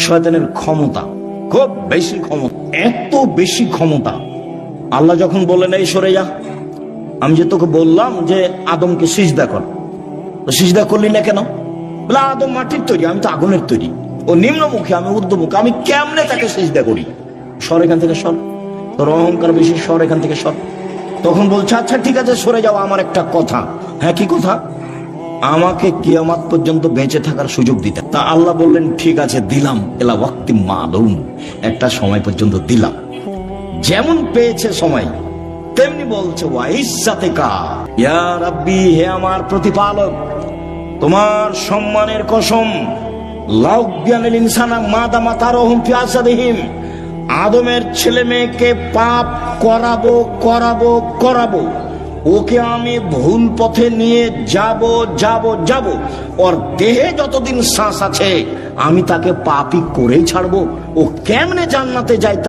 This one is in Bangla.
শয়তানের ক্ষমতা খুব বেশি, ক্ষমতা এত বেশি ক্ষমতা। আল্লাহ যখন বললেন এই সরে যা, আমি যে তোকে বললাম যে আদমকে সিজদা কর, সিজদা করলি না কেন? বলে আদম মাটির তৈরি, আমি তো আগুনের তৈরি। ও নিম্নমুখী, আমি ঊর্ধ্বমুখী, আমি কেমনে তাকে সিজদা করি? সর এখান থেকে, সর, তোর অহংকার বেশি, সর এখান থেকে, সর। তখন বলছে আচ্ছা ঠিক আছে সরে যাও, আমার একটা কথা। হ্যাঁ কি কথা? আমাকে কিয়ামত পর্যন্ত বেঁচে থাকার সুযোগ দিতে। তা আল্লাহ বললেন ঠিক আছে দিলাম, এলা ওয়াক্তি মালুম, একটা সময় পর্যন্ত দিলাম। যেমন পেয়েছে সময় তেমনি বলছে ওয়া ইজ্জাতিকা ইয়া রাব্বি, হে আমার প্রতিপালক, তোমার সম্মানের কসম, লাউ বিয়ানিল ইনসানা মাদামা তারহুম ফি আসাদিহিম, আদমের ছেলে মেয়েকে পাপ করাবো করাবো করাবো, ওকে আমি ভুল পথে নিয়ে যাব যাব যাব, ওর দেহে যতদিন শ্বাস আছে আমি তাকে পাপই করেই ছাড়বো। ও কেমনে জান্নাতে যায়